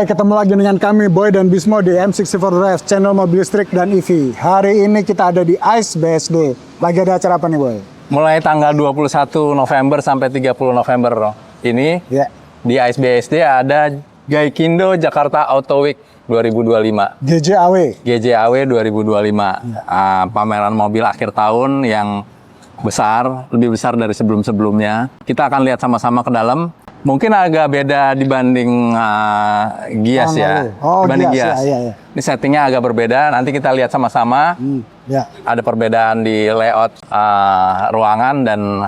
Hai, ketemu lagi dengan kami Boy dan Bismo di M64 Drive, channel mobil listrik dan EV. Hari ini kita ada di ICE BSD. Lagi ada acara apa nih, Boy? Mulai tanggal 21 November sampai 30 November ini di ICE BSD ada Gaikindo Jakarta Auto Week 2025. GJAW 2025. Pameran mobil akhir tahun yang besar, lebih besar dari sebelum-sebelumnya. Kita akan lihat sama-sama ke dalam. Mungkin agak beda dibanding Gias ya. Dibanding Gias. Iya. Ini settingnya agak berbeda. Nanti kita lihat sama-sama. Ada perbedaan di layout ruangan dan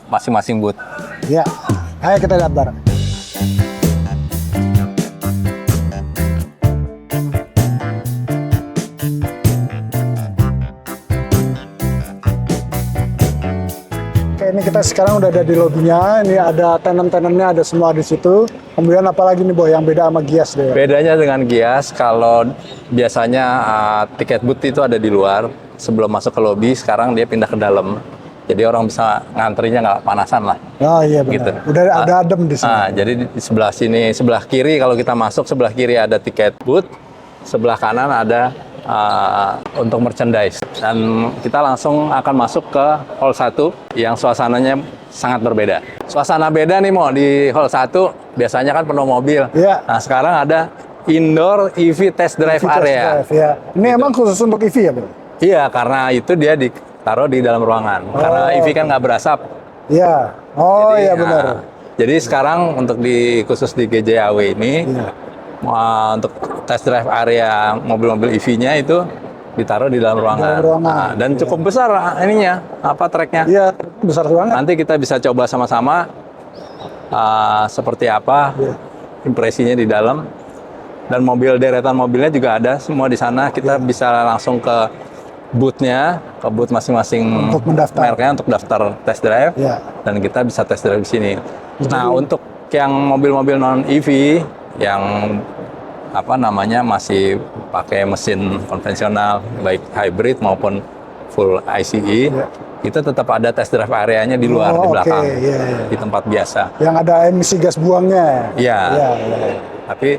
masing-masing booth. Ya, ayo kita lihat bareng. Ini kita sekarang udah ada di lobbynya. Ini ada tenan-tenannya, ada semua di situ. Kemudian apalagi nih, Boy, yang beda sama Gias deh? Bedanya dengan Gias, kalau biasanya tiket booth itu ada di luar sebelum masuk ke lobby, sekarang dia pindah ke dalam. Jadi orang bisa ngantrinya nggak panasan lah. Oh iya benar. Gitu. Udah ada adem di sini. Jadi di sebelah sini, sebelah kiri kalau kita masuk, sebelah kiri ada tiket booth, sebelah kanan ada untuk merchandise. Dan kita langsung akan masuk ke hall 1 yang suasananya sangat berbeda. Suasana beda nih, Mo, di hall 1 biasanya kan penuh mobil. Iya. Nah, sekarang ada indoor EV test drive area. Ini emang khusus untuk EV ya, Bro? Iya, karena itu dia ditaruh di dalam ruangan. Karena EV kan nggak berasap. Iya. Iya benar. Jadi sekarang untuk khusus di GJAW ini, untuk test drive area mobil-mobil EV-nya itu ditaruh di dalam ruangan. Dan cukup besar ininya, tracknya. Iya, besar banget. Nanti kita bisa coba sama-sama seperti apa impresinya di dalam. Dan deretan mobilnya juga ada semua di sana. Kita bisa langsung ke booth-nya, ke booth masing-masing mereknya untuk daftar test drive. Dan kita bisa test drive di sini. Nah, untuk yang mobil-mobil non-EV yang masih pakai mesin konvensional, baik hybrid maupun full ICE, itu tetap ada test drive areanya di luar, di belakang, di tempat biasa. Yang ada emisi gas buangnya. Iya. Tapi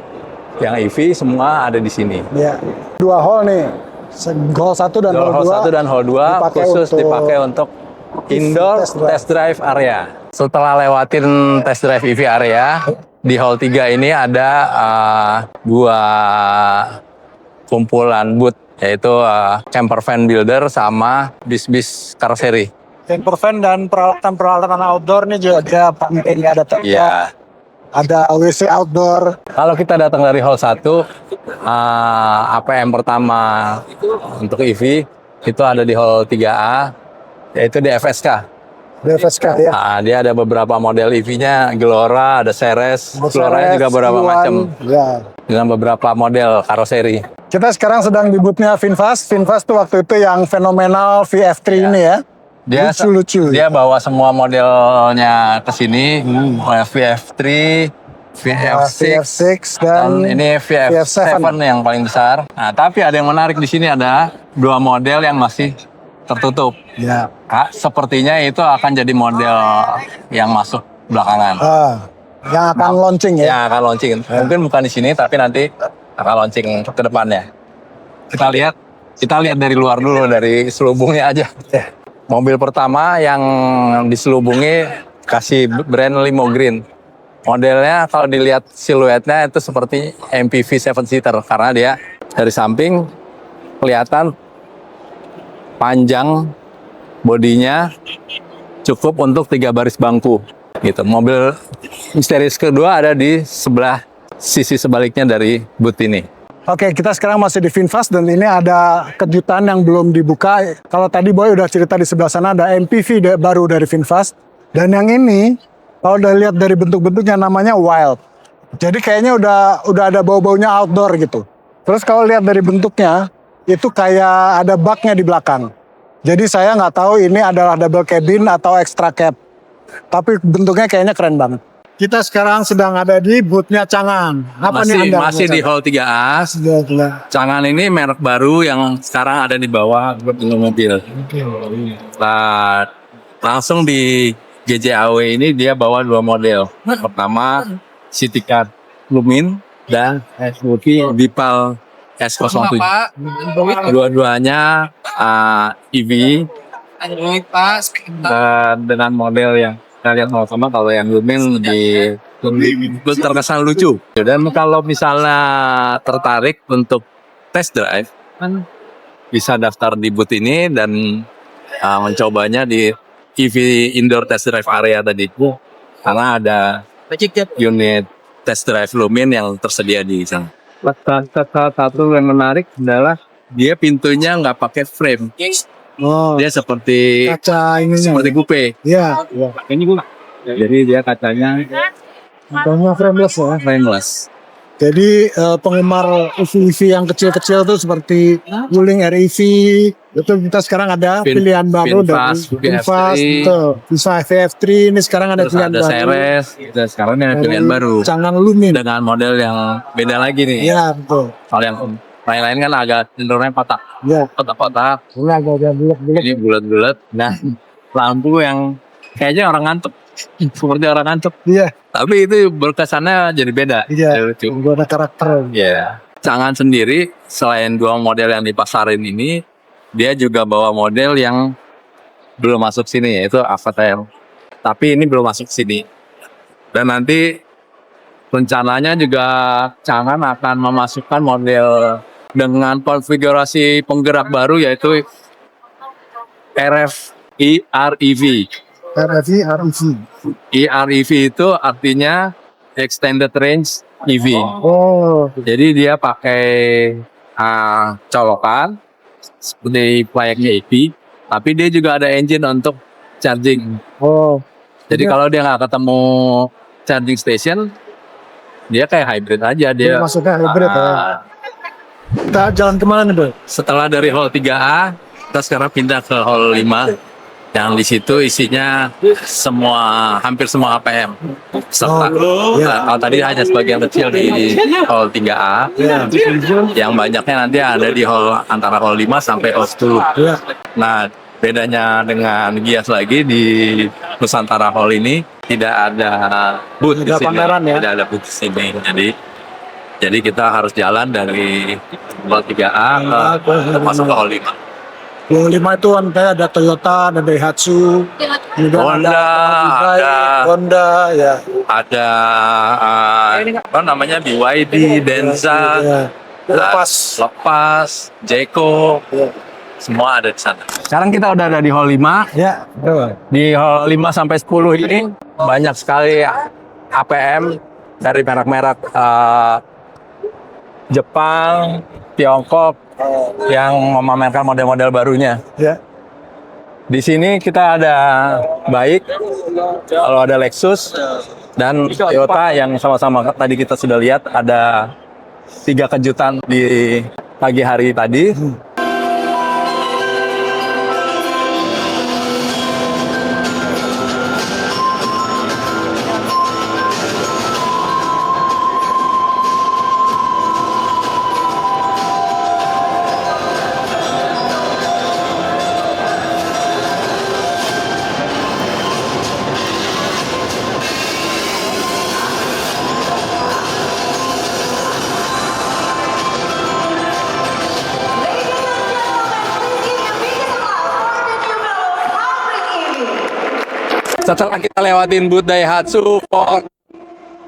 yang EV semua ada di sini. Dua hall nih, hall 1 dan hall 2. Hall 1 dan hall 2 khusus dipakai untuk indoor test drive area. Setelah lewatin test drive EV area, di hall 3 ini ada dua kumpulan booth, yaitu camper van builder sama bis-bis karoseri. Camper van dan peralatan outdoor nih juga penting ada ada WC outdoor. Kalau kita datang dari hall 1, APM pertama untuk EV itu ada di hall 3A, yaitu di FSK. Dia ada beberapa model EV-nya, Glora, ada Ceres, Glora juga beberapa macam, dengan beberapa model karoseri. Kita sekarang sedang di booth-nya VinFast. VinFast tuh waktu itu yang fenomenal VF3 ini ya. Lucu-lucu. Dia bawa semua modelnya ke sini, VF3, VF6, dan ini VF7 yang paling besar. Nah, tapi ada yang menarik di sini, ada dua model yang masih tertutup. Sepertinya itu akan jadi model yang masuk belakangan. Yang akan launching ya? Yang akan launching. Mungkin bukan di sini, tapi nanti akan launching ke depannya. Kita lihat dari luar dulu, dari selubungnya aja. Mobil pertama yang diselubungi kasih brand Limo Green. Modelnya kalau dilihat siluetnya itu seperti MPV 7-seater, karena dia dari samping kelihatan panjang, bodinya cukup untuk 3 baris bangku gitu. Mobil misterius kedua ada di sebelah sisi sebaliknya dari booth ini. Oke, kita sekarang masih di VinFast dan ini ada kejutan yang belum dibuka. Kalau tadi Boy udah cerita di sebelah sana ada MPV baru dari VinFast, dan yang ini kalau udah lihat dari bentuk-bentuknya namanya Wild. Jadi kayaknya udah ada bau-baunya outdoor gitu. Terus kalau lihat dari bentuknya itu kayak ada baknya di belakang. Jadi saya nggak tahu ini adalah double cabin atau extra cab. Tapi bentuknya kayaknya keren banget. Kita sekarang sedang ada di booth-nya Changan. Masih di hall 3A. Changan ini merek baru yang sekarang ada di bawah mobil. Nah, langsung di GJAW ini dia bawa dua model. Pertama City Car Lumin dan SUV Dipal S07. Dua-duanya EV dengan model yang kalian mau sama. Kalau yang Lumin lebih terkesan lucu. Dan kalau misalnya tertarik untuk test drive, kan bisa daftar di booth ini dan mencobanya di EV Indoor Test Drive Area tadi. Karena ada unit test drive Lumin yang tersedia di sana. Satu yang menarik adalah dia pintunya nggak pakai frame. Oh, Dia seperti kaca ininya. seperti coupe. Iya. Ini gue. Jadi dia kacanya Contohnya frameless ya. frameless. Jadi penggemar EV yang kecil-kecil tuh seperti Wuling REV, itu kita sekarang ada pilihan baru dari VinFast, bisa VF3, ini sekarang ada Terus pilihan ada baru. Ceres, sekarang ada pilihan baru Cangan Lumin. dengan model yang beda lagi nih. Iya betul. Kalau yang lain-lain kan agak cenderungnya kotak, Iya. kotak-kotak. Ini agak bulat-bulat. Ini bulat-bulat. Nah, lampu yang kayaknya orang ngantuk, seperti orang ngantuk. Iya. Tapi itu berkesannya jadi beda. Iya. Jadi lucu. Gue ada karakter. Iya. Cangan sendiri selain dua model yang dipasarin ini, dia juga bawa model yang belum masuk sini, yaitu Avatar. Tapi ini belum masuk sini. Dan nanti rencananya juga Cangan akan memasukkan model dengan konfigurasi penggerak baru, yaitu RFI REV. REV, REV. EREV itu artinya Extended Range EV. Oh. Jadi dia pakai colokan seperti layaknya EV, tapi dia juga ada engine untuk charging. Oh. Jadi kalau dia nggak ketemu charging station, dia kayak hybrid aja. Dia Maksudnya hybrid ya. Kita jalan kemana nih, Bro? setelah dari hall 3A, kita sekarang pindah ke hall 5. Yang di situ isinya hampir semua APM. Serta, kalau tadi hanya sebagian kecil di hall 3A, yang banyaknya nanti ada di antara hall 5 sampai hall 10. Nah, bedanya dengan Gias lagi di Nusantara Hall ini tidak ada booth di sini. Tidak ada booth di sini. Jadi kita harus jalan dari hall 3A ke masuk ke hall 5. Hall 5 itu kan kayak ada Toyota, ada Daihatsu, Honda, ya. Ada apa namanya, BYD, Denza, Lepas, Jeko, semua ada di sana. Sekarang kita udah ada di hall 5. Ya, betul. Di hall 5 sampai 10 ini banyak sekali APM dari merek-merek Jepang, Tiongkok yang memamerkan model-model barunya. Ya. Di sini kita ada Baik, kalau ada Lexus dan Toyota yang sama-sama tadi kita sudah lihat ada 3 kejutan di pagi hari tadi. Setelah kita lewatin booth Daihatsu, Ford,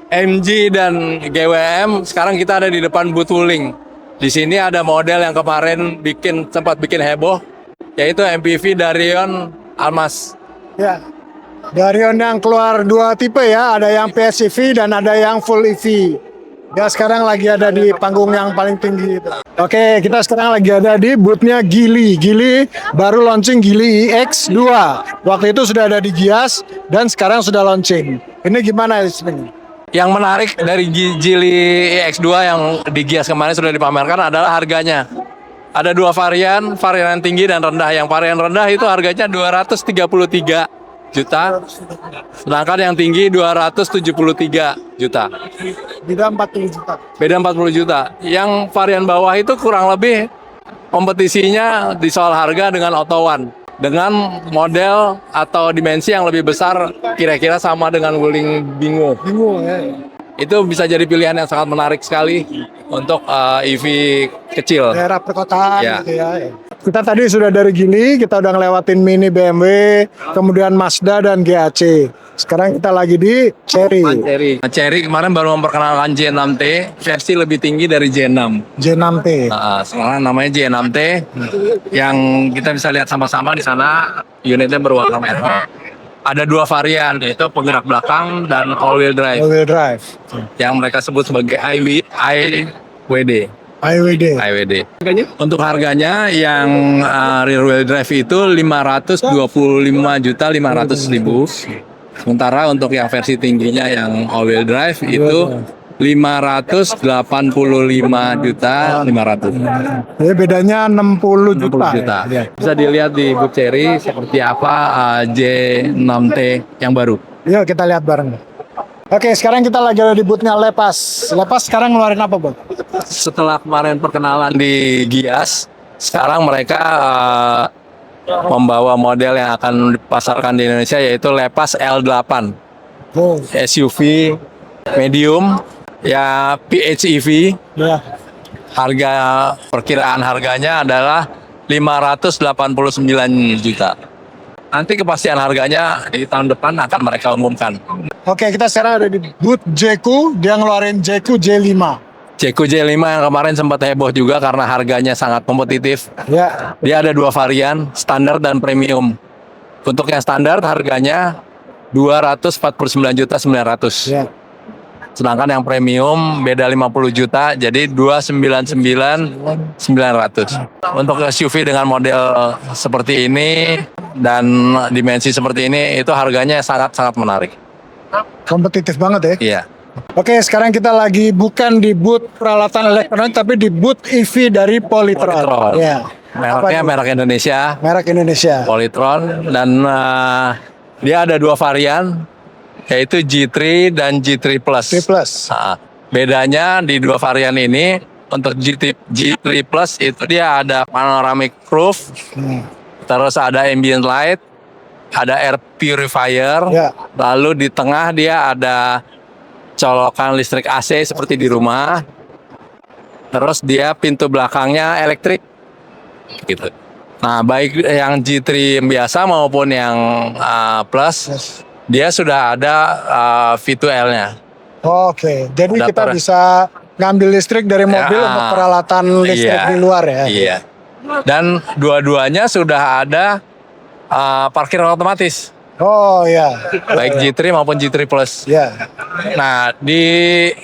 MG, dan GWM, sekarang kita ada di depan booth Wuling. Di sini ada model yang kemarin sempat bikin heboh, yaitu MPV Darion Almas. Ya. Darion yang keluar 2 tipe ya, ada yang PHEV dan ada yang full EV. Ya sekarang lagi ada di panggung yang paling tinggi itu. Oke, kita sekarang lagi ada di boothnya Geely. Geely baru launching Geely EX2. Waktu itu sudah ada di Gias dan sekarang sudah launching. Ini gimana sebenarnya? Yang menarik dari Geely EX2 yang di Gias kemarin sudah dipamerkan adalah harganya. Ada 2 varian yang tinggi dan rendah. Yang varian rendah itu harganya 233 juta, sedangkan yang tinggi 273 juta. Beda 40 juta. Beda 40 juta. Yang varian bawah itu kurang lebih kompetisinya di soal harga dengan Auto One, dengan model atau dimensi yang lebih besar, kira-kira sama dengan Wuling Bingo. Bingung ya. itu bisa jadi pilihan yang sangat menarik sekali untuk EV kecil. Daerah perkotaan Ya. gitu ya. Kita tadi sudah dari Geely, kita udah ngelewatin Mini BMW, kemudian Mazda dan GAC. Sekarang kita lagi di Chery. Chery kemarin baru memperkenalkan J6T, versi lebih tinggi dari J6. J6T. Sekarang namanya J6T, yang kita bisa lihat sama-sama di sana, unitnya berwarna merah. Ada dua varian, yaitu penggerak belakang dan all-wheel drive. All-wheel drive. Yang mereka sebut sebagai IWD. IWD. Untuk harganya yang rear wheel drive itu 525.500.000. Sementara untuk yang versi tingginya yang all wheel drive itu 585.500.000. Jadi bedanya 60 juta. Ya. Bisa dilihat di booth Chery seperti apa J6T yang baru. Yuk kita lihat bareng. Oke, sekarang kita lagi ada di booth-nya Lepas. Lepas sekarang ngeluarin apa, Bang? Setelah kemarin perkenalan di Gias, sekarang mereka membawa model yang akan dipasarkan di Indonesia, yaitu Lepas L8. SUV medium, ya PHEV. Ya. Harga perkiraan harganya adalah 589 juta. Nanti kepastian harganya di tahun depan akan mereka umumkan. Oke, kita sekarang ada di booth Jeku. Dia ngeluarin Jeku J5. Jeku J5 yang kemarin sempat heboh juga karena harganya sangat kompetitif. Ya. Dia ada dua varian, standar dan premium. Untuk yang standar harganya 249.900.000. Ya. Sedangkan yang premium beda 50 juta, jadi 299.900. Untuk SUV dengan model seperti ini dan dimensi seperti ini, itu harganya sangat-sangat menarik. Kompetitif banget ya. Iya. Oke, sekarang kita lagi bukan di booth peralatan elektronik, tapi di booth EV dari Polytron. Polytron. Ya. Mereknya merek Indonesia, Merek Indonesia. Polytron, dan dia ada dua varian, yaitu G3 dan G3 Plus. Nah, bedanya di dua varian ini, untuk G3 Plus itu dia ada panoramic roof, terus ada ambient light, ada air purifier, lalu di tengah dia ada colokan listrik AC seperti di rumah, terus dia pintu belakangnya elektrik, gitu. Nah, baik yang G3 yang biasa maupun yang Plus, dia sudah ada V2L-nya. Oke, jadi kita bisa ngambil listrik dari mobil untuk peralatan listrik di luar ya. Iya. Dan dua-duanya sudah ada parkir otomatis. Oh iya. Baik G3 maupun G3 Plus. Ya. Nah,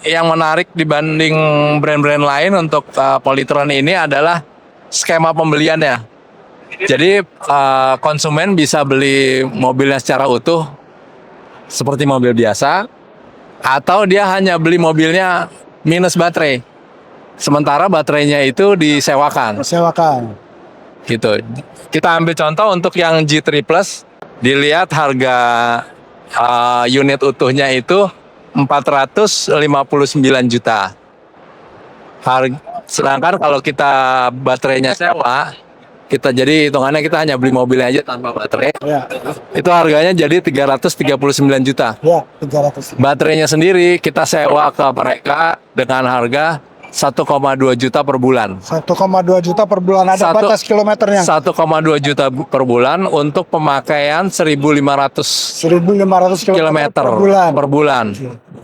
yang menarik dibanding brand-brand lain untuk Polytron ini adalah skema pembeliannya. Jadi konsumen bisa beli mobilnya secara utuh seperti mobil biasa, atau dia hanya beli mobilnya minus baterai. Sementara baterainya itu disewakan. Gitu. Kita ambil contoh untuk yang G3 Plus, dilihat harga unit utuhnya itu 459 juta. Sedangkan kalau kita baterainya sewa, jadi hitungannya kita hanya beli mobilnya aja tanpa baterai. Ya. Itu harganya jadi 339 juta. Ya, 300. Baterainya sendiri kita sewa ke mereka dengan harga 1,2 juta per bulan. 1,2 juta per bulan, ada batas kilometernya. 1,2 juta per bulan untuk pemakaian 1.500 km per bulan.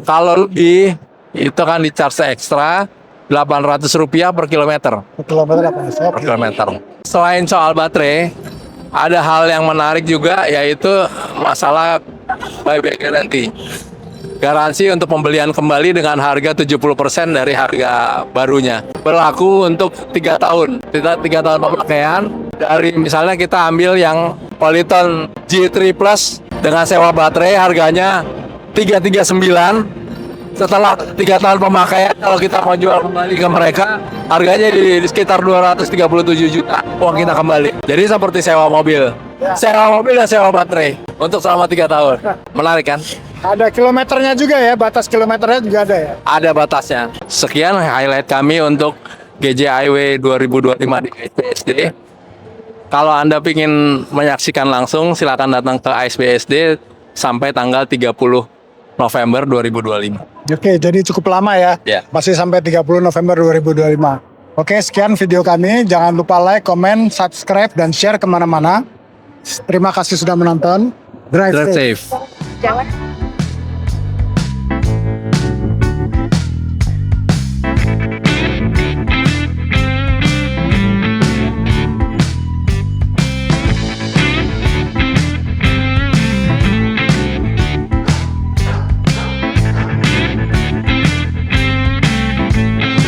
Kalau lebih, itu kan di-charge ekstra Rp800 per kilometer. Per kilometer. Selain soal baterai, ada hal yang menarik juga, yaitu masalah buyback guarantee. Garansi untuk pembelian kembali dengan harga 70% dari harga barunya. Berlaku untuk 3 tahun. 3 tahun pemakaian. Dari misalnya kita ambil yang Polytron G3 Plus dengan sewa baterai harganya 339. Setelah 3 tahun pemakaian, kalau kita mau jual kembali ke mereka, harganya di sekitar 237 juta uang kita kembali. Jadi seperti sewa mobil. Sewa mobil dan sewa baterai untuk selama 3 tahun. Menarik kan? Ada kilometernya juga ya, batas kilometernya juga ada ya? Ada batasnya. Sekian highlight kami untuk GJIW 2025 di ISBSD. Kalau Anda ingin menyaksikan langsung, silakan datang ke ISBSD sampai tanggal 30 November 2025. Oke, jadi cukup lama ya. Ya. Masih sampai 30 November 2025. Oke, sekian video kami. Jangan lupa like, comment, subscribe, dan share kemana-mana. Terima kasih sudah menonton. Drive Drive safe. safe. Jangan